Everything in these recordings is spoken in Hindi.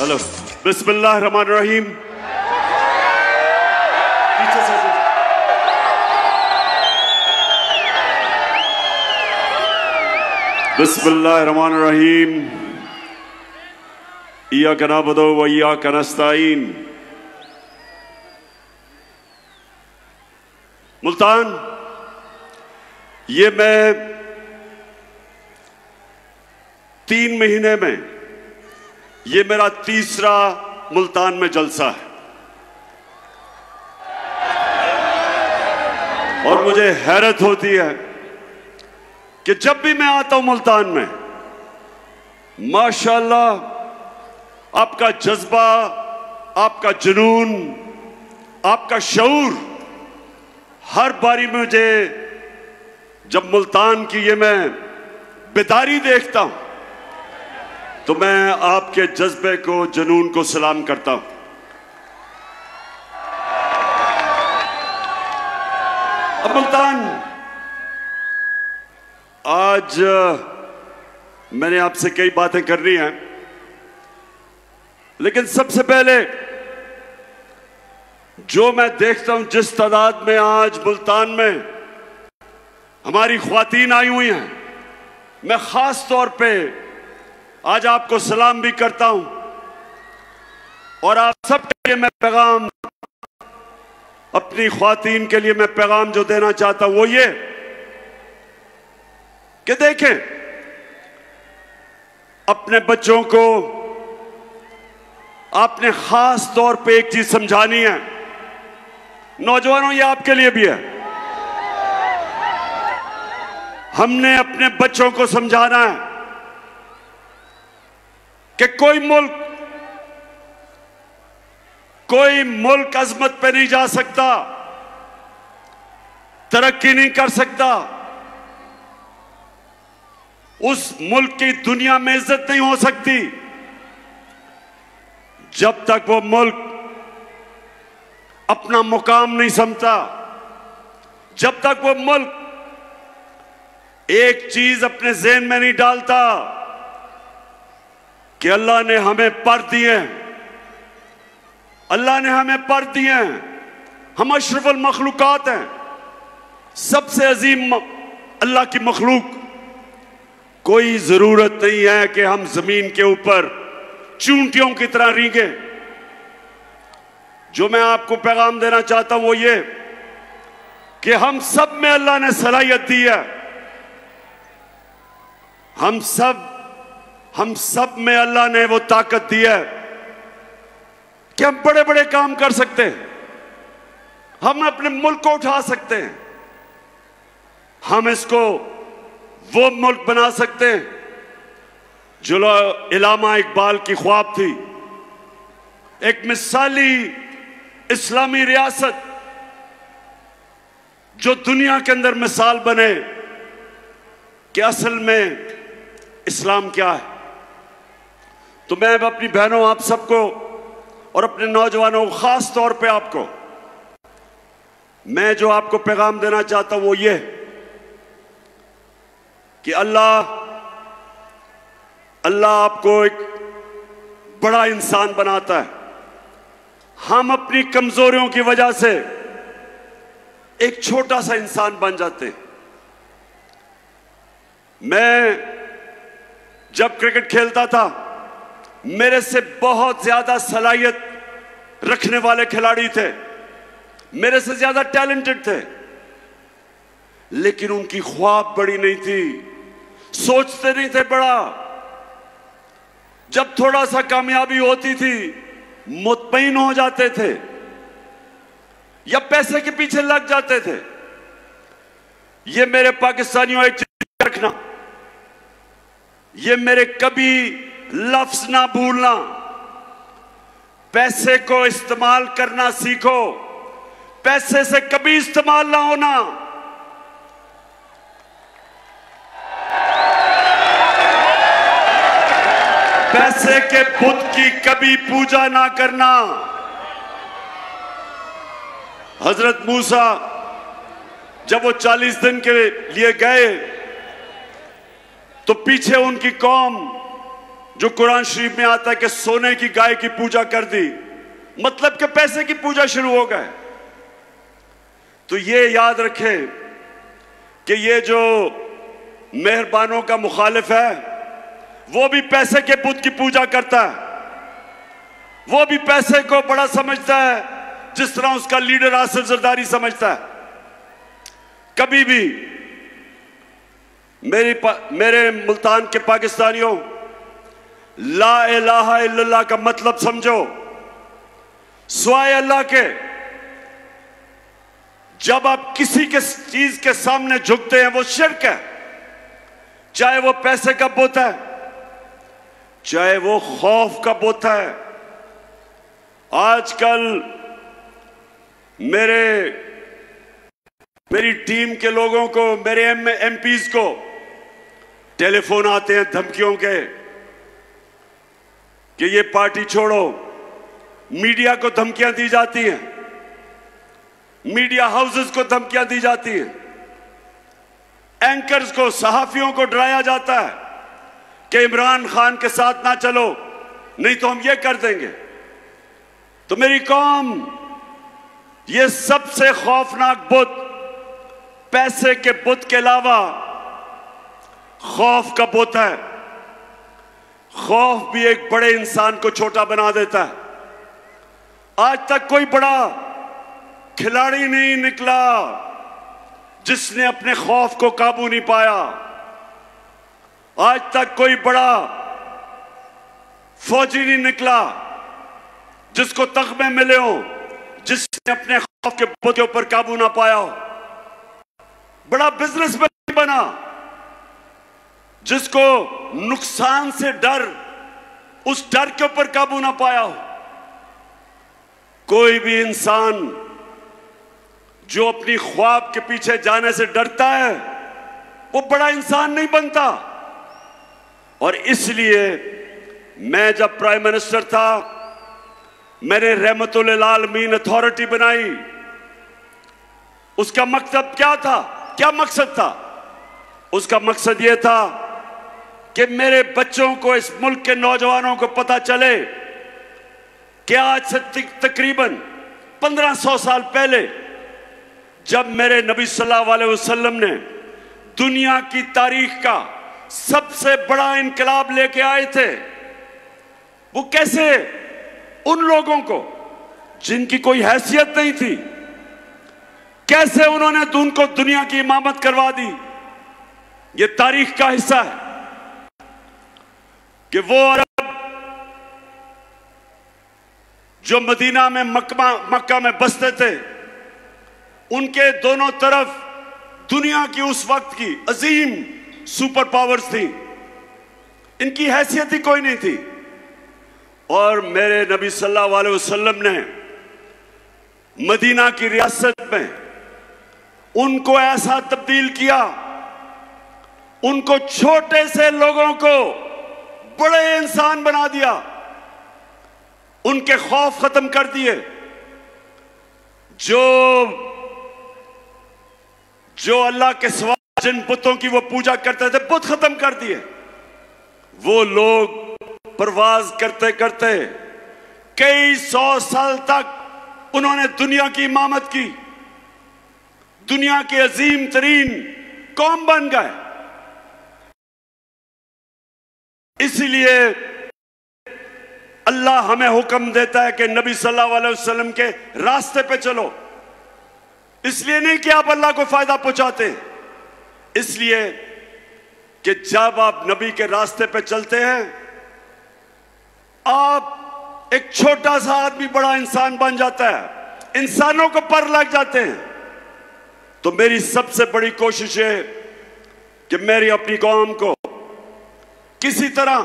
हेलो, बिस्मिल्लाह रहमान रहीम। पीछे से बिस्मिल्लाह रहमान रहीम। इय्याका नअबुदु व इय्याका नस्तईन। मुल्तान, ये मैं 3 महीने में ये मेरा तीसरा मुल्तान में जलसा है और मुझे हैरत होती है कि जब भी मैं आता हूं मुल्तान में, माशाअल्लाह आपका जज्बा, आपका जुनून, आपका शऊर हर बारी मुझे, जब मुल्तान की ये मैं बेदारी देखता हूं तो मैं आपके जज्बे को, जुनून को सलाम करता हूं। अब मुल्तान, आज मैंने आपसे कई बातें करनी हैं, लेकिन सबसे पहले जो मैं देखता हूं, जिस तादाद में आज मुल्तान में हमारी ख्वातीन आई हुई हैं, मैं खास तौर पे आज आपको सलाम भी करता हूं और आप सबके लिए मैं पैगाम, अपनी ख्वातीन के लिए मैं पैगाम जो देना चाहता हूं वो ये कि देखें, अपने बच्चों को आपने खास तौर पे एक चीज समझानी है। नौजवानों, ये आपके लिए भी है। हमने अपने बच्चों को समझाना है कि कोई मुल्क अजमत पे नहीं जा सकता, तरक्की नहीं कर सकता, उस मुल्क की दुनिया में इज्जत नहीं हो सकती जब तक वो मुल्क अपना मुकाम नहीं समझता, जब तक वो मुल्क एक चीज अपने ज़हन में नहीं डालता कि अल्लाह ने हमें पर दिए, अल्लाह ने हमें पर दिए हैं, हम अशरफुल मखलूकात हैं, सबसे अजीम अल्लाह की मखलूक। कोई जरूरत नहीं है कि हम जमीन के ऊपर चूंटियों की तरह रींगे। जो मैं आपको पैगाम देना चाहता हूं वो ये कि हम सब में अल्लाह ने सलाहियत दी है, हम सब में अल्लाह ने वो ताकत दी है कि हम बड़े बड़े काम कर सकते हैं, हम अपने मुल्क को उठा सकते हैं, हम इसको वो मुल्क बना सकते हैं जो इलामा इकबाल की ख्वाब थी, एक मिसाली इस्लामी रियासत जो दुनिया के अंदर मिसाल बने कि असल में इस्लाम क्या है। तो मैं अब अपनी बहनों, आप सबको और अपने नौजवानों, खास तौर पे आपको, मैं जो आपको पैगाम देना चाहता हूं वो ये कि अल्लाह आपको एक बड़ा इंसान बनाता है। हम अपनी कमजोरियों की वजह से एक छोटा सा इंसान बन जाते हैं। मैं जब क्रिकेट खेलता था, मेरे से बहुत ज्यादा सलाहियत रखने वाले खिलाड़ी थे, मेरे से ज्यादा टैलेंटेड थे, लेकिन उनकी ख्वाब बड़ी नहीं थी, सोचते नहीं थे बड़ा। जब थोड़ा सा कामयाबी होती थी मुतमईन हो जाते थे या पैसे के पीछे लग जाते थे। ये मेरे पाकिस्तानियों एक चीज रखना, ये मेरे कभी लफ्ज ना भूलना, पैसे को इस्तेमाल करना सीखो, पैसे से कभी इस्तेमाल ना होना। पैसे के बुत की कभी पूजा ना करना। हजरत मूसा जब वो 40 दिन के लिए गए तो पीछे उनकी कौम जो कुरान शरीफ में आता है कि सोने की गाय की पूजा कर दी, मतलब कि पैसे की पूजा शुरू हो गए। तो ये याद रखें कि ये जो मेहरबानों का मुखालिफ है वो भी पैसे के बुत की पूजा करता है, वो भी पैसे को बड़ा समझता है जिस तरह उसका लीडर आसिफ जरदारी समझता है। कभी भी मेरे मुल्तान के पाकिस्तानियों, ला इलाहा इल्लल्लाह का मतलब समझो। स्वाय अल्लाह के जब आप किसी के चीज के सामने झुकते हैं वो शिर्क है, चाहे वो पैसे का बुत है, चाहे वो खौफ का बुत है। आजकल मेरी टीम के लोगों को, मेरे एमपीज को टेलीफोन आते हैं धमकियों के कि ये पार्टी छोड़ो। मीडिया को धमकियां दी जाती हैं, मीडिया हाउसेस को धमकियां दी जाती हैं, एंकर्स को, सहाफियों को डराया जाता है कि इमरान खान के साथ ना चलो नहीं तो हम ये कर देंगे। तो मेरी कौम, ये सबसे खौफनाक बुत पैसे के बुत के अलावा खौफ का बुत है। खौफ भी एक बड़े इंसान को छोटा बना देता है। आज तक कोई बड़ा खिलाड़ी नहीं निकला जिसने अपने खौफ को काबू नहीं पाया। आज तक कोई बड़ा फौजी नहीं निकला जिसको तगमे मिले हो, जिसने अपने खौफ के बुत के ऊपर काबू ना पाया हो। बड़ा बिजनेसमैन बना जिसको नुकसान से डर, उस डर के ऊपर काबू ना पाया हो। कोई भी इंसान जो अपनी ख्वाब के पीछे जाने से डरता है वो बड़ा इंसान नहीं बनता। और इसलिए मैं जब प्राइम मिनिस्टर था, मैंने रहमतुल आलमीन अथॉरिटी बनाई। उसका मकसद क्या था? क्या मकसद था? उसका मकसद यह था कि मेरे बच्चों को, इस मुल्क के नौजवानों को पता चले कि आज से तकरीबन 1500 साल पहले जब मेरे नबी सल्लल्लाहु अलैहि वसल्लम ने दुनिया की तारीख का सबसे बड़ा इनकलाब लेके आए थे, वो कैसे उन लोगों को जिनकी कोई हैसियत नहीं थी, कैसे उन्होंने उनको दुनिया की इमामत करवा दी। ये तारीख का हिस्सा है कि वो अरब जो मदीना में मक्का में बसते थे, उनके दोनों तरफ दुनिया की उस वक्त की अजीम सुपर पावर्स थी, इनकी हैसियत ही कोई नहीं थी। और मेरे नबी सल्लल्लाहु अलैहि वसल्लम ने मदीना की रियासत में उनको ऐसा तब्दील किया, उनको छोटे से लोगों को बड़े इंसान बना दिया, उनके खौफ खत्म कर दिए। जो अल्लाह के सिवा जिन बुतों की वो पूजा करते थे, बुत खत्म कर दिए। वो लोग परवाज करते करते कई 100 साल तक उन्होंने दुनिया की इमामत की, दुनिया के अजीम तरीन कौम बन गए। इसीलिए अल्लाह हमें हुक्म देता है कि नबी सल्लल्लाहु अलैहि वसल्लम के रास्ते पे चलो। इसलिए नहीं कि आप अल्लाह को फायदा पहुंचाते, इसलिए कि जब आप नबी के रास्ते पे चलते हैं, आप एक छोटा सा आदमी बड़ा इंसान बन जाता है, इंसानों को पर लग जाते हैं। तो मेरी सबसे बड़ी कोशिश है कि मेरी अपनी कौम को किसी तरह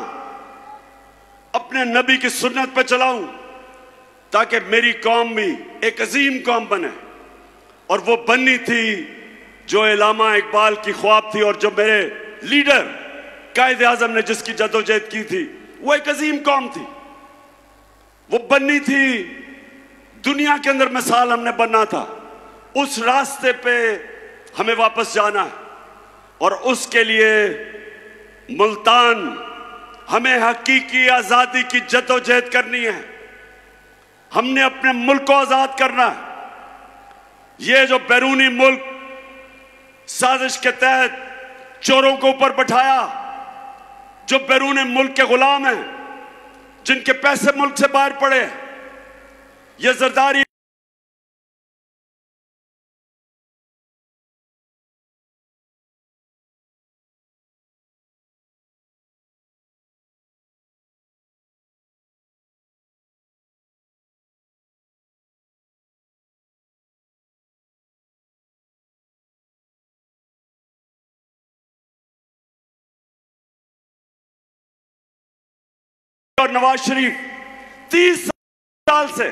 अपने नबी की सुन्नत पे चलाऊं, ताकि मेरी कौम भी एक अजीम कौम बने। और वो बननी थी जो इलामा इकबाल की ख्वाब थी, और जो मेरे लीडर कायद आजम ने जिसकी जदोजहद की थी, वो एक अजीम कौम थी। वो बननी थी, दुनिया के अंदर मिसाल हमने बनना था। उस रास्ते पे हमें वापस जाना है, और उसके लिए मुल्तान हमें हकीकी आजादी की जद्दोजहद करनी है। हमने अपने मुल्क को आजाद करना है। ये जो बैरूनी मुल्क साजिश के तहत चोरों को ऊपर बैठाया, जो बैरूनी मुल्क के गुलाम हैं, जिनके पैसे मुल्क से बाहर पड़े, ये जरदारी और नवाज शरीफ 30 साल से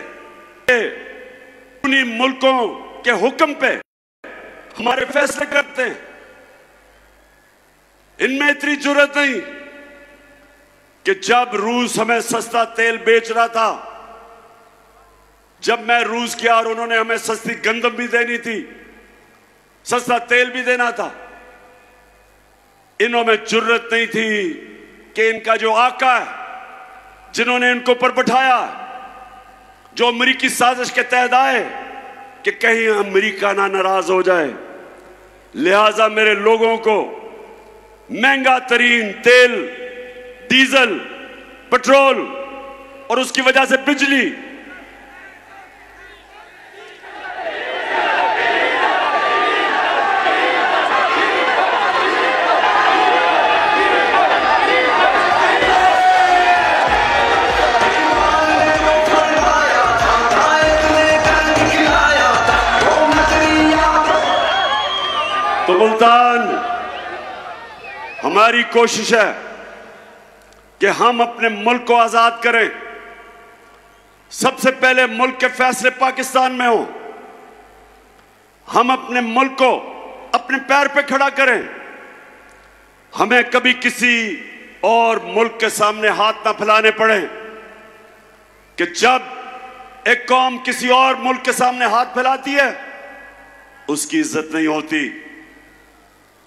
उन्हीं मुल्कों के हुक्म पे हमारे फैसले करते हैं। इनमें इतनी जरूरत नहीं कि जब रूस हमें सस्ता तेल बेच रहा था, जब मैं रूस गया और उन्होंने हमें सस्ती गंदम भी देनी थी, सस्ता तेल भी देना था, इन्हों में जरूरत नहीं थी कि इनका जो आका है, जिन्होंने इनको ऊपर बैठाया, जो अमेरिकी साजिश के तहत आए कि कहीं अमेरिका ना नाराज हो जाए, लिहाजा मेरे लोगों को महंगा तरीन तेल, डीजल, पेट्रोल और उसकी वजह से बिजली, तो मुल्तान हमारी कोशिश है कि हम अपने मुल्क को आजाद करें। सबसे पहले मुल्क के फैसले पाकिस्तान में हो। हम अपने मुल्क को अपने पैर पे खड़ा करें। हमें कभी किसी और मुल्क के सामने हाथ ना फैलाने पड़े कि जब एक कौम किसी और मुल्क के सामने हाथ फैलाती है उसकी इज्जत नहीं होती।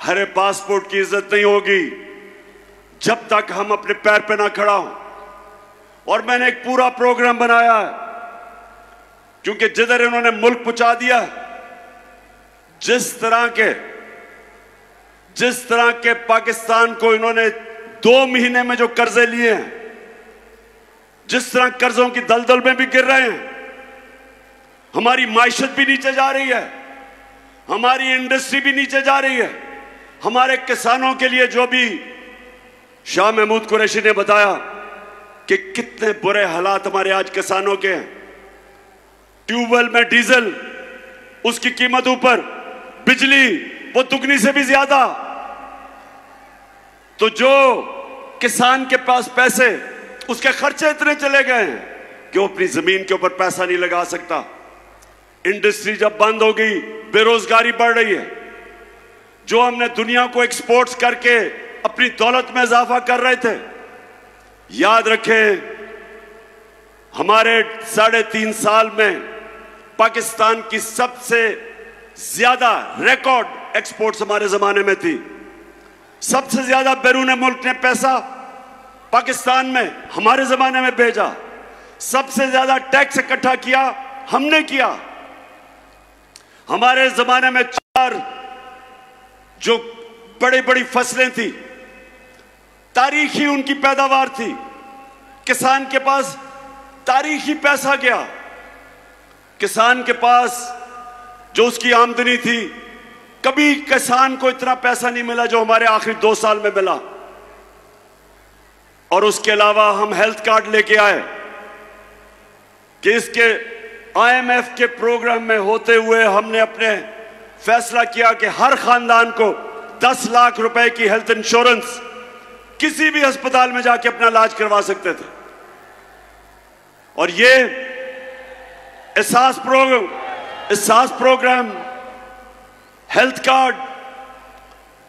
हरे पासपोर्ट की इज्जत नहीं होगी जब तक हम अपने पैर पे ना खड़ा हो। और मैंने एक पूरा प्रोग्राम बनाया है, क्योंकि जिधर इन्होंने मुल्क पहुंचा दिया, जिस तरह के पाकिस्तान को इन्होंने 2 महीने में जो कर्जे लिए हैं, जिस तरह कर्जों की दलदल में भी गिर रहे हैं, हमारी माइशत भी नीचे जा रही है, हमारी इंडस्ट्री भी नीचे जा रही है। हमारे किसानों के लिए जो भी शाह महमूद कुरैशी ने बताया कि कितने बुरे हालात हमारे आज किसानों के हैं। ट्यूबवेल में डीजल, उसकी कीमत ऊपर, बिजली वो दुगनी से भी ज्यादा। तो जो किसान के पास पैसे, उसके खर्चे इतने चले गए हैं कि वो अपनी जमीन के ऊपर पैसा नहीं लगा सकता। इंडस्ट्री जब बंद हो गई, बेरोजगारी बढ़ रही है। जो हमने दुनिया को एक्सपोर्ट्स करके अपनी दौलत में इजाफा कर रहे थे, याद रखें हमारे 3.5 साल में पाकिस्तान की सबसे ज्यादा रिकॉर्ड एक्सपोर्ट्स हमारे जमाने में थी। सबसे ज्यादा बैरून मुल्क ने पैसा पाकिस्तान में हमारे जमाने में भेजा। सबसे ज्यादा टैक्स इकट्ठा किया हमने किया। हमारे जमाने में 4 जो बड़ी बड़ी फसलें थी, तारीखी उनकी पैदावार थी। किसान के पास तारीखी पैसा गया। किसान के पास जो उसकी आमदनी थी, कभी किसान को इतना पैसा नहीं मिला जो हमारे आखिरी 2 साल में मिला। और उसके अलावा हम हेल्थ कार्ड लेके आए कि इसके IMF के प्रोग्राम में होते हुए हमने अपने फैसला किया कि हर खानदान को 10 लाख रुपए की हेल्थ इंश्योरेंस किसी भी अस्पताल में जाके अपना इलाज करवा सकते थे। और ये एहसास प्रोग्राम, हेल्थ कार्ड,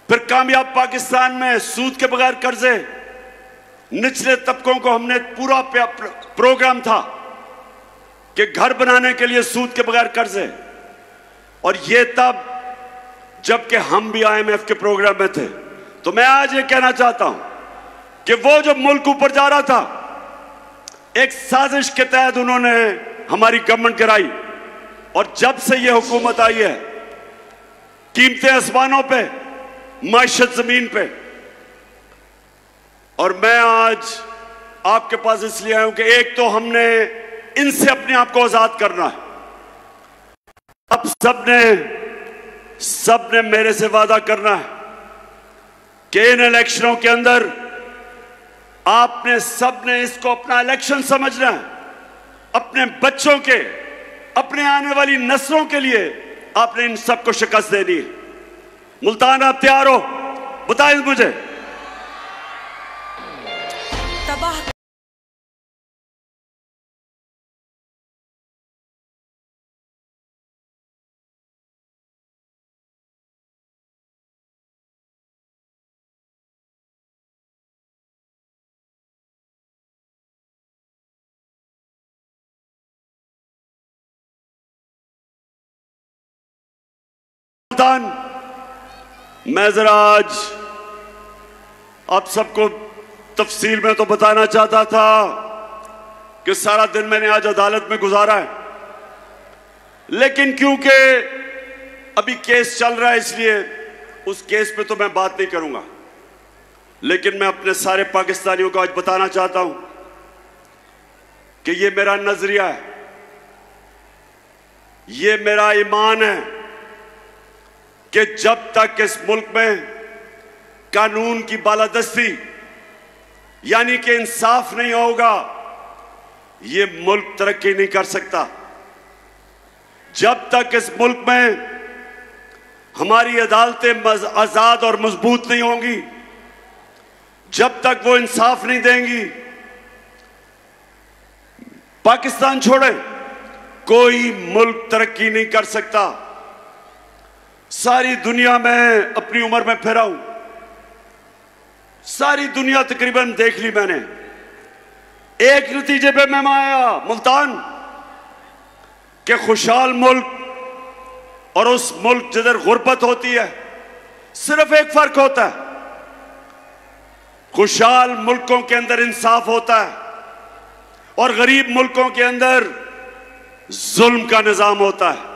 फिर कामयाब पाकिस्तान में सूद के बगैर कर्जे, निचले तबकों को हमने पूरा प्रोग्राम था कि घर बनाने के लिए सूद के बगैर कर्जे। और ये तब जबकि हम भी IMF के प्रोग्राम में थे। तो मैं आज ये कहना चाहता हूं कि वो जो मुल्क ऊपर जा रहा था, एक साजिश के तहत उन्होंने हमारी गवर्नमेंट कराई, और जब से ये हुकूमत आई है कीमतें आसमानों पे, माइशत जमीन पे। और मैं आज आपके पास इसलिए आया हूं कि एक तो हमने इनसे अपने आप को आजाद करना है। अब सबने मेरे से वादा करना है कि इन इलेक्शनों के अंदर आपने सबने इसको अपना इलेक्शन समझना है, अपने बच्चों के, अपने आने वाली नस्लों के लिए आपने इन सबको शिकस्त देनी है। मुल्तान, आप तैयार हो? बताएं मुझे। तबाह मैं जरा आज आप सबको तफसील में तो बताना चाहता था कि सारा दिन मैंने आज अदालत में गुजारा है, लेकिन क्योंकि अभी केस चल रहा है इसलिए उस केस पे तो मैं बात नहीं करूंगा। लेकिन मैं अपने सारे पाकिस्तानियों को आज बताना चाहता हूं कि ये मेरा नजरिया है, ये मेरा ईमान है कि जब तक इस मुल्क में कानून की बालादस्ती यानी कि इंसाफ नहीं होगा, ये मुल्क तरक्की नहीं कर सकता। जब तक इस मुल्क में हमारी अदालतें आजाद और मजबूत नहीं होंगी, जब तक वो इंसाफ नहीं देंगी, पाकिस्तान छोड़े कोई मुल्क तरक्की नहीं कर सकता। सारी दुनिया में अपनी उम्र में फिरा हूं, सारी दुनिया तकरीबन देख ली मैंने। एक नतीजे पे मैं आया मुल्तान के खुशहाल मुल्क और उस मुल्क जिधर गुर्बत होती है, सिर्फ एक फर्क होता है, खुशहाल मुल्कों के अंदर इंसाफ होता है और गरीब मुल्कों के अंदर जुल्म का निजाम होता है,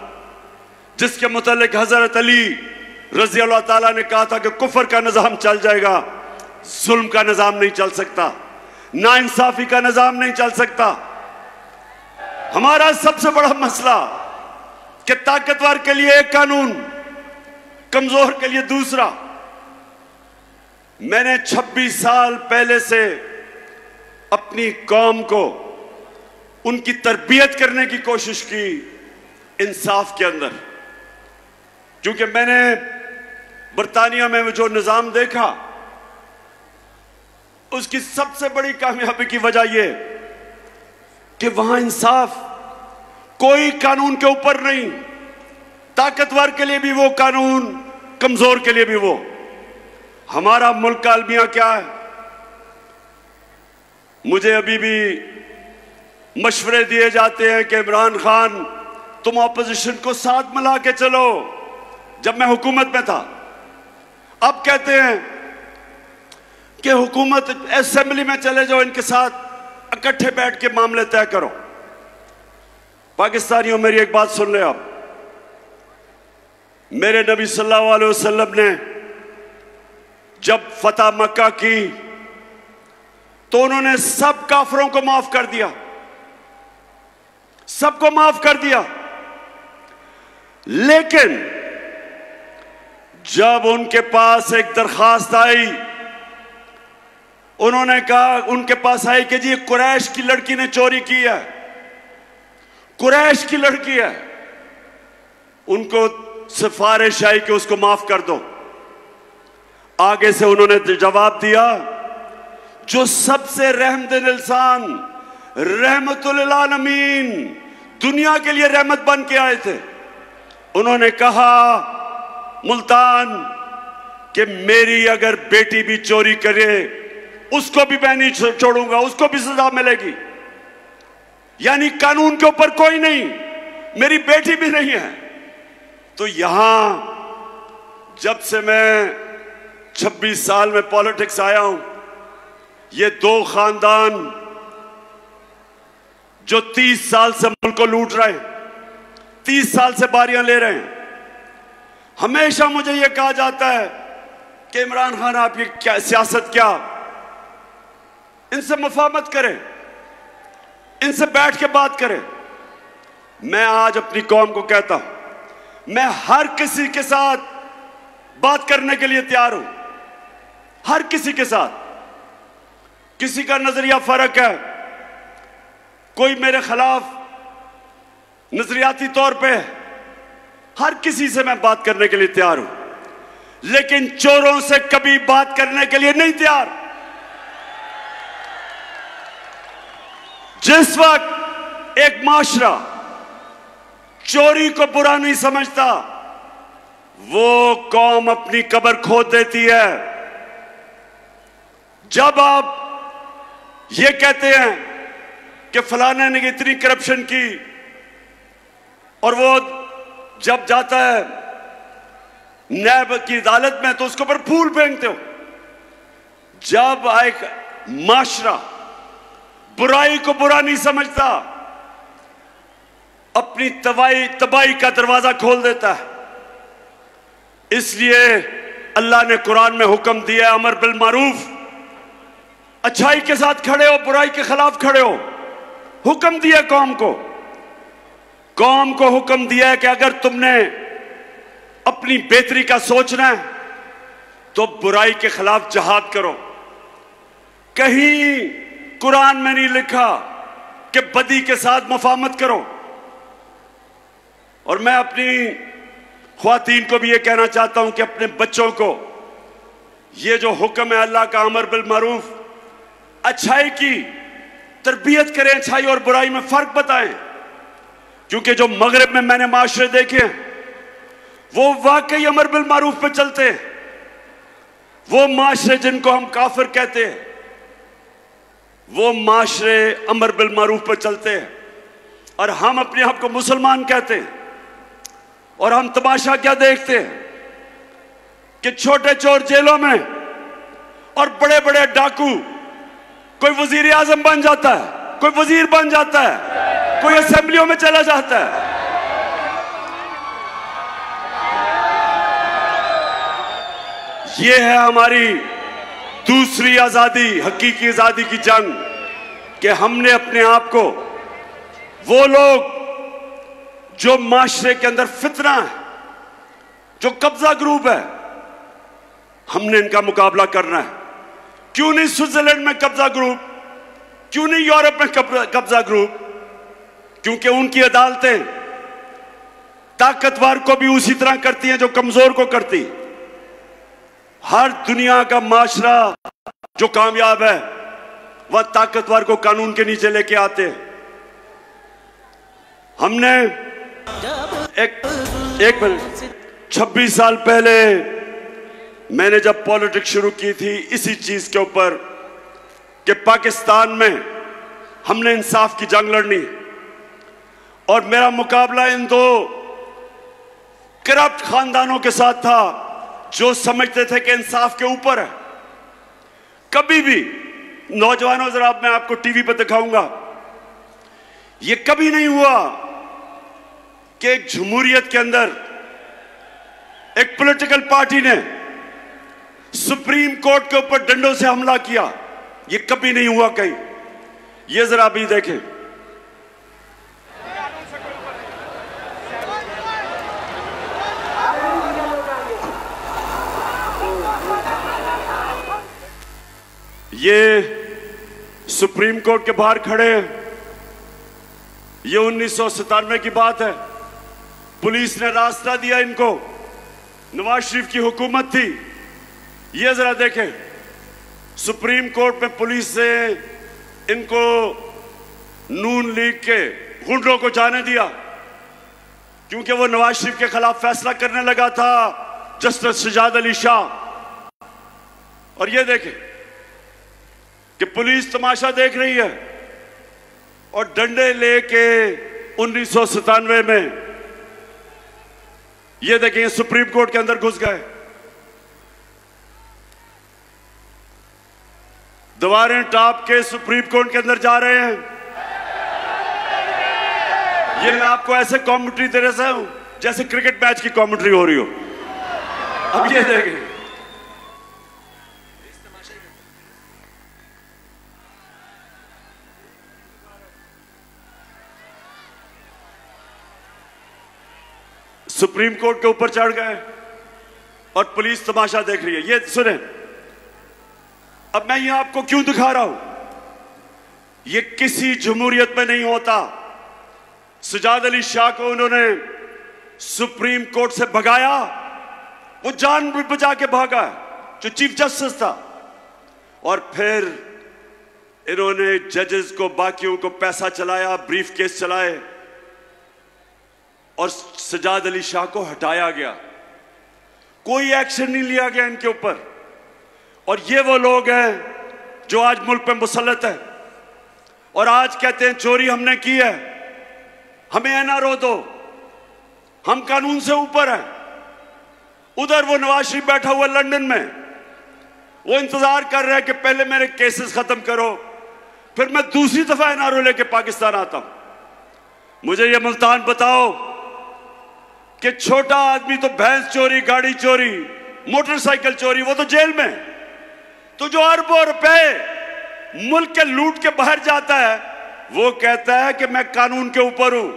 जिसके मुतालिक हजरत अली रजी अल्लाह ताला ने कहा था कि कुफर का निजाम चल जाएगा, जुल्म का निजाम नहीं चल सकता, नाइंसाफी का निजाम नहीं चल सकता। हमारा सबसे बड़ा मसला कि ताकतवर के लिए एक कानून, कमजोर के लिए दूसरा। मैंने 26 साल पहले से अपनी कौम को उनकी तरबियत करने की कोशिश की इंसाफ के अंदर, क्योंकि मैंने बरतानिया में जो निजाम देखा उसकी सबसे बड़ी कामयाबी की वजह यह कि वहां इंसाफ कोई कानून के ऊपर नहीं, ताकतवर के लिए भी वो कानून, कमजोर के लिए भी वो। हमारा मुल्क का अलमिया क्या है? मुझे अभी भी मशवरे दिए जाते हैं कि इमरान खान तुम ऑपोजिशन को साथ मिला के चलो। जब मैं हुकूमत में था, अब कहते हैं कि हुकूमत असेंबली में चले जाओ, इनके साथ इकट्ठे बैठ के मामले तय करो। पाकिस्तानियों, मेरी एक बात सुन ले आप। मेरे नबी सल्लल्लाहु अलैहि वसल्लम ने जब फतह मक्का की तो उन्होंने सब काफिरों को माफ कर दिया, सबको माफ कर दिया। लेकिन जब उनके पास एक दरखास्त आई, उन्होंने कहा, उनके पास आई कि जी कुरैश की लड़की ने चोरी की है, कुरैश की लड़की है, उनको सिफारिश आई कि उसको माफ कर दो। आगे से उन्होंने जवाब दिया, जो सबसे रहमदिल इंसान, रहमतुल आलमीन, दुनिया के लिए रहमत बन के आए थे, उन्होंने कहा मुल्तान कि मेरी अगर बेटी भी चोरी करे उसको भी मैं नहीं छोड़ूंगा, उसको भी सजा मिलेगी। यानी कानून के ऊपर कोई नहीं, मेरी बेटी भी नहीं है। तो यहां जब से मैं 26 साल में पॉलिटिक्स आया हूं, ये दो खानदान जो 30 साल से मुल्क को लूट रहे हैं, 30 साल से बारियां ले रहे हैं। हमेशा मुझे यह कहा जाता है कि इमरान खान आप ये क्या सियासत, क्या इनसे मुफाहमत करें, इनसे बैठ के बात करें। मैं आज अपनी कौम को कहता हूं, मैं हर किसी के साथ बात करने के लिए तैयार हूं, हर किसी के साथ। किसी का नजरिया फर्क है, कोई मेरे खिलाफ नजरियाती तौर पे, हर किसी से मैं बात करने के लिए तैयार हूं, लेकिन चोरों से कभी बात करने के लिए नहीं तैयार। जिस वक्त एक माशरा चोरी को बुरा नहीं समझता, वो कौम अपनी कब्र खोद देती है। जब आप ये कहते हैं कि फलाने ने इतनी करप्शन की, और वो जब जाता है न्याय की अदालत में तो उसके ऊपर फूल फेंकते हो। जब एक माशरा बुराई को बुरा नहीं समझता, अपनी तबाही का दरवाजा खोल देता है। इसलिए अल्लाह ने कुरान में हुक्म दिया, अमर बिल मारूफ, अच्छाई के साथ खड़े हो, बुराई के खिलाफ खड़े हो। हुक्म दिया कौम को हुक्म दिया है कि अगर तुमने अपनी बेहतरी का सोचना है तो बुराई के खिलाफ जिहाद करो। कहीं कुरान में नहीं लिखा कि बदी के साथ मुफाहमत करो। और मैं अपनी ख्वातीन को भी ये कहना चाहता हूं कि अपने बच्चों को ये जो हुक्म है अल्लाह का, अमर बिल मारूफ, अच्छाई की तरबियत करें, अच्छाई और बुराई में फर्क बताएं। क्योंकि जो मगरिब में मैंने माशरे देखे हैं वो वाकई अमर बिल मारूफ पे चलते हैं। वो माशरे जिनको हम काफिर कहते हैं, वो माशरे अमर बिल मारूफ पे चलते हैं, और हम अपने आप को मुसलमान कहते हैं। और हम तमाशा क्या देखते हैं कि छोटे चोर जेलों में और बड़े बड़े डाकू, कोई वजीर आजम बन जाता है, कोई वजीर बन जाता है, कोई असेंबलियों में चला जाता है। ये है हमारी दूसरी आजादी, हकीकी आजादी की जंग, कि हमने अपने आप को, वो लोग जो माशरे के अंदर फितना है, जो कब्जा ग्रुप है, हमने इनका मुकाबला करना है। क्यों नहीं स्विट्जरलैंड में कब्जा ग्रुप, क्यों नहीं यूरोप में कब्जा ग्रुप? क्योंकि उनकी अदालतें ताकतवर को भी उसी तरह करती हैं जो कमजोर को करती। हर दुनिया का माशरा जो कामयाब है वह ताकतवर को कानून के नीचे लेके आते हैं। हमने एक मिनट, 26 साल पहले मैंने जब पॉलिटिक्स शुरू की थी इसी चीज के ऊपर कि पाकिस्तान में हमने इंसाफ की जंग लड़नी, और मेरा मुकाबला इन दो करप्ट खानदानों के साथ था जो समझते थे कि इंसाफ के ऊपर है। कभी भी, नौजवानों जरा मैं आपको टीवी पर दिखाऊंगा, यह कभी नहीं हुआ कि एक जमहूरियत के अंदर एक पॉलिटिकल पार्टी ने सुप्रीम कोर्ट के ऊपर डंडों से हमला किया। यह कभी नहीं हुआ कहीं। यह जरा भी देखें, ये सुप्रीम कोर्ट के बाहर खड़े हैं। ये 1997 की बात है। पुलिस ने रास्ता दिया इनको, नवाज शरीफ की हुकूमत थी। ये जरा देखें, सुप्रीम कोर्ट में पुलिस ने इनको नून लीग के गुंडों को जाने दिया क्योंकि वो नवाज शरीफ के खिलाफ फैसला करने लगा था जस्टिस शहजाद अली शाह। और ये देखें कि पुलिस तमाशा देख रही है और डंडे लेके 1997 में ये देखें सुप्रीम कोर्ट के अंदर घुस गए। दीवारें टाप के सुप्रीम कोर्ट के अंदर जा रहे हैं। ये मैं आपको ऐसे कमेंट्री दे रहा हूं जैसे क्रिकेट मैच की कमेंट्री हो रही हो। अब ये देखें, सुप्रीम कोर्ट के ऊपर चढ़ गए और पुलिस तमाशा देख रही है। ये सुने, अब मैं ये आपको क्यों दिखा रहा हूं, ये किसी जमहूरियत में नहीं होता। सजाद अली शाह को उन्होंने सुप्रीम कोर्ट से भगाया, वो जान भी बचा के भागा, जो चीफ जस्टिस था। और फिर इन्होंने जजेस को, बाकियों को पैसा चलाया, ब्रीफ केस चलाए और सजाद अली शाह को हटाया गया। कोई एक्शन नहीं लिया गया इनके ऊपर। और ये वो लोग हैं जो आज मुल्क पे मुसल्लत है और आज कहते हैं चोरी हमने की है, हमें एनआरओ दो, हम कानून से ऊपर हैं। उधर वो नवाज शरीफ बैठा हुआ लंदन में, वो इंतजार कर रहा है कि पहले मेरे केसेस खत्म करो, फिर मैं दूसरी दफा एनआरओ लेके पाकिस्तान आता हूं। मुझे ये मुल्तान बताओ कि छोटा आदमी तो भैंस चोरी, गाड़ी चोरी, मोटरसाइकिल चोरी, वो तो जेल में। तो जो अरबों रुपए मुल्क के लूट के बाहर जाता है, वो कहता है कि मैं कानून के ऊपर हूं।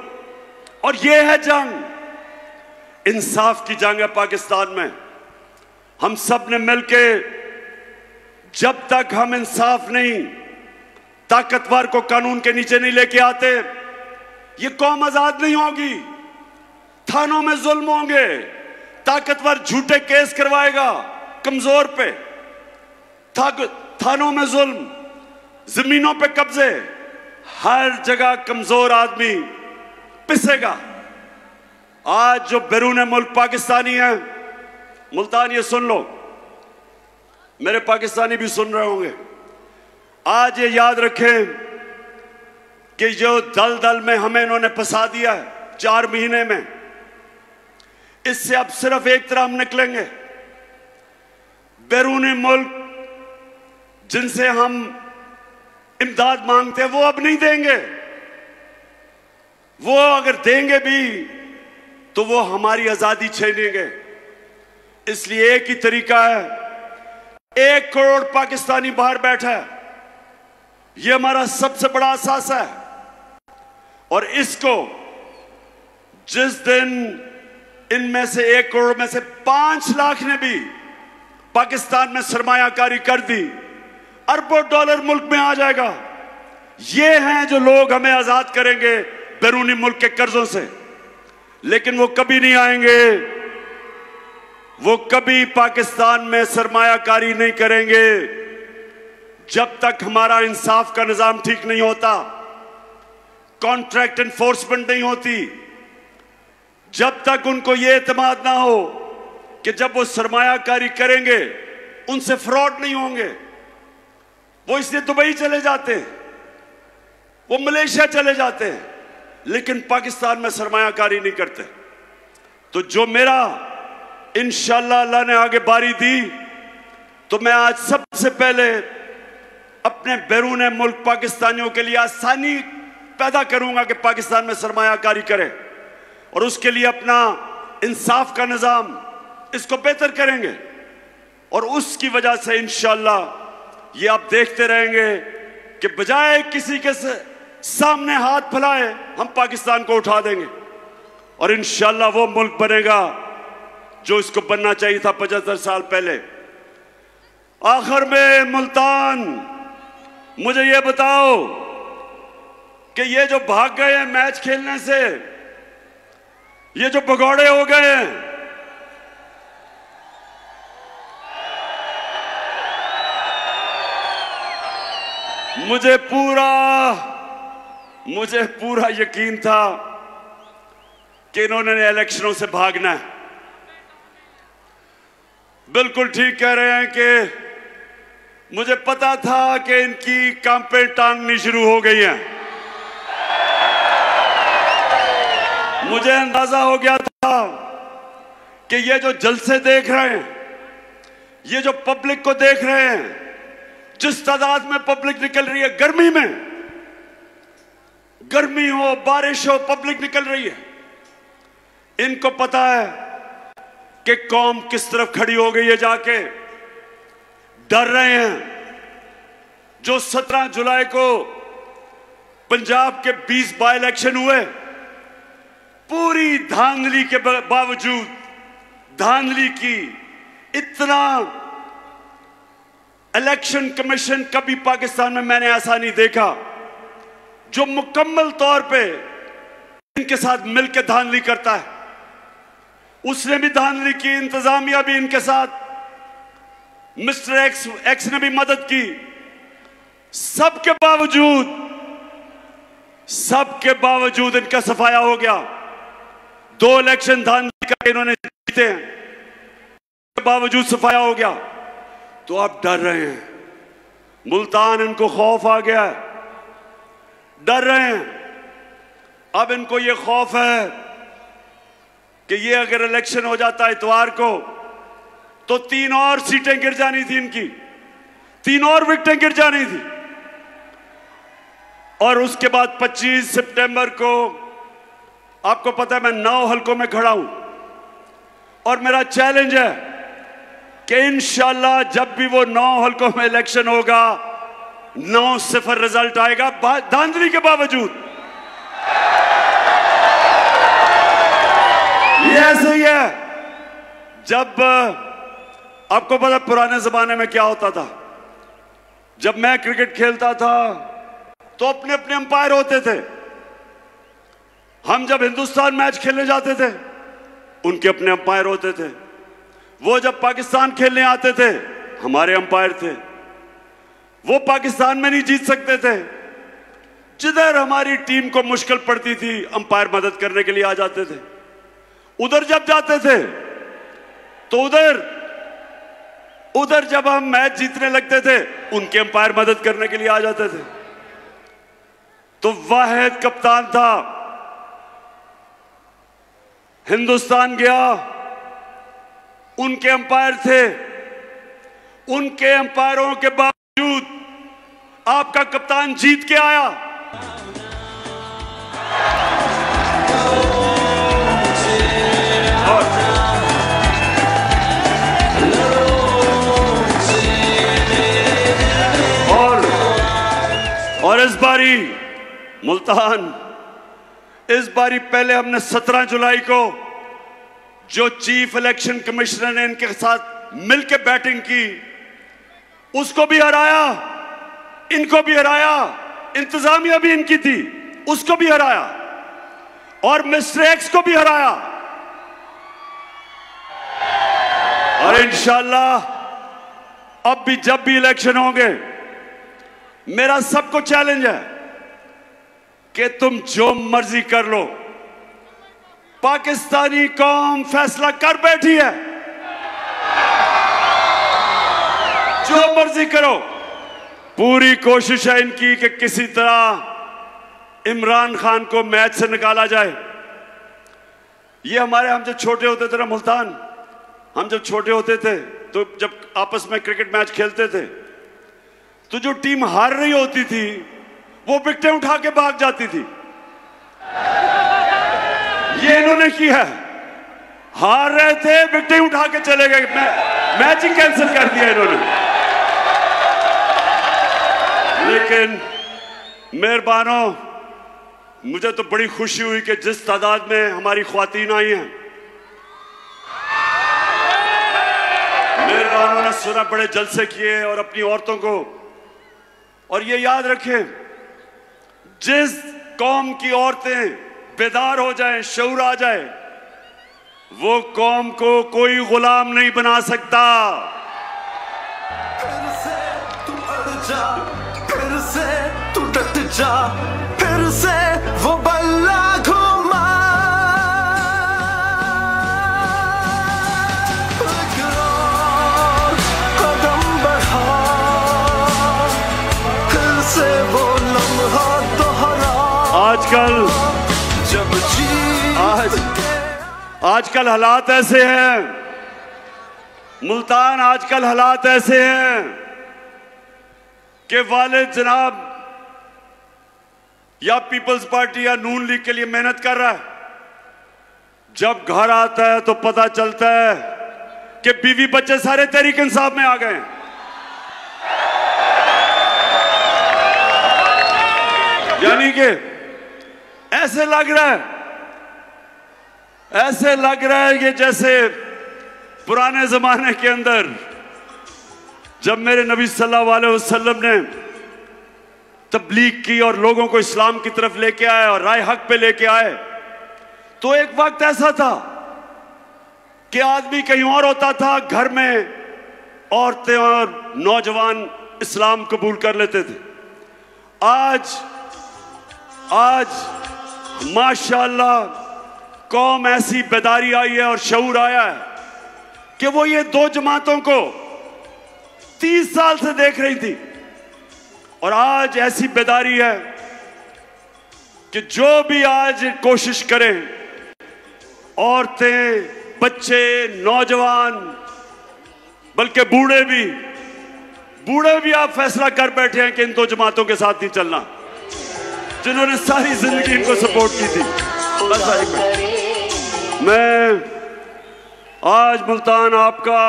और ये है जंग, इंसाफ की जंग है पाकिस्तान में। हम सब ने मिलके, जब तक हम इंसाफ नहीं, ताकतवर को कानून के नीचे नहीं लेके आते, ये कौम आजाद नहीं होगी। थानों में जुल्म होंगे, ताकतवर झूठे केस करवाएगा कमजोर पे, थानों में जुल्म, जमीनों पे कब्जे, हर जगह कमजोर आदमी पिसेगा। आज जो बैरून मुल्क पाकिस्तानी है, मुल्तान ये सुन लो, मेरे पाकिस्तानी भी सुन रहे होंगे, आज ये याद रखें कि जो दल दल में हमें इन्होंने फंसा दिया है 4 महीने में, इससे अब सिर्फ एक तरह हम निकलेंगे। बैरूनी मुल्क जिनसे हम इमदाद मांगते हैं, वो अब नहीं देंगे। वो अगर देंगे भी तो वो हमारी आजादी छीनेंगे। इसलिए एक ही तरीका है, 1 करोड़ पाकिस्तानी बाहर बैठा है, ये हमारा सबसे बड़ा असासा है। और इसको जिस दिन इनमें से 1 करोड़ में से 5 लाख ने भी पाकिस्तान में सरमायाकारी कर दी, अरबों डॉलर मुल्क में आ जाएगा। ये हैं जो लोग हमें आजाद करेंगे बैरूनी मुल्क के कर्जों से। लेकिन वो कभी नहीं आएंगे, वो कभी पाकिस्तान में सरमायाकारी नहीं करेंगे जब तक हमारा इंसाफ का निजाम ठीक नहीं होता, कॉन्ट्रैक्ट एनफोर्समेंट नहीं होती, जब तक उनको ये एतमाद ना हो कि जब वो सरमायाकारी करेंगे उनसे फ्रॉड नहीं होंगे। वो इसलिए दुबई चले जाते हैं, वो मलेशिया चले जाते हैं, लेकिन पाकिस्तान में सरमायाकारी नहीं करते। तो जो मेरा इंशाअल्लाह अल्लाह ने आगे बारी दी, तो मैं आज सबसे पहले अपने बैरून मुल्क पाकिस्तानियों के लिए आसानी पैदा करूंगा कि पाकिस्तान में सरमायाकारी करें, और उसके लिए अपना इंसाफ का निजाम इसको बेहतर करेंगे। और उसकी वजह से इंशाअल्लाह ये आप देखते रहेंगे कि बजाय किसी के सामने हाथ फैलाए, हम पाकिस्तान को उठा देंगे और इंशाअल्लाह वो मुल्क बनेगा जो इसको बनना चाहिए था 75 साल पहले। आखिर में मुल्तान, मुझे ये बताओ कि ये जो भाग गए हैं मैच खेलने से, ये जो भगौड़े हो गए हैं, मुझे पूरा यकीन था कि इन्होंने इलेक्शनों से भागना है। बिल्कुल ठीक कह रहे हैं कि मुझे पता था कि इनकी कांपें टांगनी शुरू हो गई हैं। मुझे अंदाजा हो गया था कि ये जो जलसे देख रहे हैं, ये जो पब्लिक को देख रहे हैं, जिस तादाद में पब्लिक निकल रही है, गर्मी में, गर्मी हो बारिश हो, पब्लिक निकल रही है। इनको पता है कि कौम किस तरफ खड़ी हो गई है, जाके डर रहे हैं। जो 17 जुलाई को पंजाब के 20 बाई इलेक्शन हुए, पूरी धांधली के बावजूद, धांधली की, इतना इलेक्शन कमीशन कभी पाकिस्तान में मैंने ऐसा नहीं देखा जो मुकम्मल तौर पे इनके साथ मिलकर धांधली करता है। उसने भी धांधली की, इंतजामिया भी इनके साथ, मिस्टर एक्स ने भी मदद की। सबके बावजूद इनका सफाया हो गया। 2 इलेक्शन धांधली का इन्होंने जीते हैं, के बावजूद सफाया हो गया। तो आप डर रहे हैं, मुल्तान इनको खौफ आ गया है, डर रहे हैं। अब इनको ये खौफ है कि ये अगर इलेक्शन हो जाता है इतवार को, तो 3 और सीटें गिर जानी थी इनकी, 3 और विकेटें गिर जानी थी। और उसके बाद 25 सितंबर को आपको पता है मैं 9 हलकों में खड़ा हूं, और मेरा चैलेंज है कि इंशाल्लाह जब भी वो 9 हलकों में इलेक्शन होगा, 9-0 रिजल्ट आएगा, धांधली के बावजूद। ये ऐसे ही है। जब आपको पता पुराने जमाने में क्या होता था, जब मैं क्रिकेट खेलता था तो अपने अपने अंपायर होते थे। हम जब हिंदुस्तान मैच खेलने जाते थे, उनके अपने अंपायर होते थे। वो जब पाकिस्तान खेलने आते थे, हमारे अंपायर थे। वो पाकिस्तान में नहीं जीत सकते थे, जिधर हमारी टीम को मुश्किल पड़ती थी, अंपायर मदद करने के लिए आ जाते थे। उधर जब जाते थे तो उधर जब हम मैच जीतने लगते थे, उनके अंपायर मदद करने के लिए आ जाते थे। तो वाहिद कप्तान था, हिंदुस्तान गया, उनके अंपायर थे। उनके अंपायरों के बावजूद आपका कप्तान जीत के आया। और इस बारी मुल्तान, इस बारी पहले हमने 17 जुलाई को जो चीफ इलेक्शन कमिश्नर ने इनके साथ मिलकर बैटिंग की, उसको भी हराया, इनको भी हराया, इंतजामिया भी इनकी थी, उसको भी हराया, और मिस्टर एक्स को भी हराया। और इंशाल्लाह अब भी जब भी इलेक्शन होंगे, मेरा सबको चैलेंज है कि तुम जो मर्जी कर लो, पाकिस्तानी कौम फैसला कर बैठी है। जो मर्जी करो, पूरी कोशिश है इनकी कि किसी तरह इमरान खान को मैच से निकाला जाए। ये हम जब छोटे होते थे ना मुल्तान, हम जब छोटे होते थे तो जब आपस में क्रिकेट मैच खेलते थे, तो जो टीम हार रही होती थी वो विकेटें उठा के भाग जाती थी। ये इन्होंने किया है, हार रहे थे, विकेटें उठा के चले गए, मैचिंग कैंसिल कर दिया इन्होंने। लेकिन मेहरबानों, मुझे तो बड़ी खुशी हुई कि जिस तादाद में हमारी ख्वातीन आई हैं, मेहरबानों ने सुना, बड़े जलसे किए और अपनी औरतों को। और ये याद रखें, जिस कौम की औरतें बेदार हो जाएं, शऊर आ जाए, वो कौम को कोई गुलाम नहीं बना सकता। फिर से तू अड़ जा, फिर से तू डट जा, फिर से वो बल्ला घुमा। कदम बढ़ा, फिर से वो लम्हा दोहरा। आजकल आजकल हालात ऐसे हैं मुल्तान, आजकल हालात ऐसे हैं कि वालिद जनाब या पीपल्स पार्टी या नून लीग के लिए मेहनत कर रहा है, जब घर आता है तो पता चलता है कि बीवी बच्चे सारे तहरीक इंसाफ में आ गए हैं। यानी कि ऐसे लग रहा है कि जैसे पुराने जमाने के अंदर जब मेरे नबी सल्लल्लाहु अलैहि वसल्लम ने तबलीग की और लोगों को इस्लाम की तरफ लेके आए और राय हक पे लेके आए, तो एक वक्त ऐसा था कि आदमी कहीं और होता था, घर में औरतें और नौजवान इस्लाम कबूल कर लेते थे। आज माशाअल्लाह कौम ऐसी बेदारी आई है और शऊर आया है कि वो ये दो जमातों को 30 साल से देख रही थी, और आज ऐसी बेदारी है कि जो भी आज कोशिश करें, औरतें, बच्चे, नौजवान, बल्कि बूढ़े भी आप फैसला कर बैठे हैं कि इन दो जमातों के साथ नहीं चलना, जिन्होंने सारी जिंदगी इनको सपोर्ट की थी। मैं आज मुल्तान आपका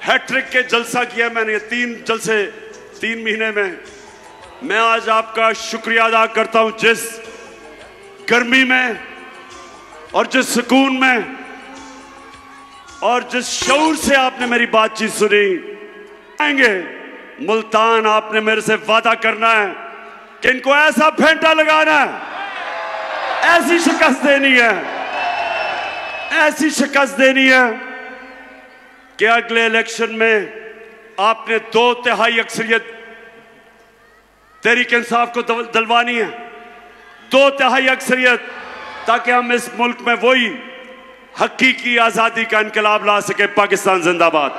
हैट्रिक के जलसा किया मैंने, 3 जलसे 3 महीने में। मैं आज आपका शुक्रिया अदा करता हूं, जिस गर्मी में और जिस सुकून में और जिस शऊर से आपने मेरी बातचीत सुनी। आएंगे मुल्तान, आपने मेरे से वादा करना है कि इनको ऐसा फेंटा लगाना है, ऐसी शिकस्त देनी है कि अगले इलेक्शन में आपने 2/3 अक्सरियत तहरीक इंसाफ को दिलवानी है, 2/3 अक्सरियत, ताकि हम इस मुल्क में वही हकीकी आजादी का इनकलाब ला सके। पाकिस्तान जिंदाबाद।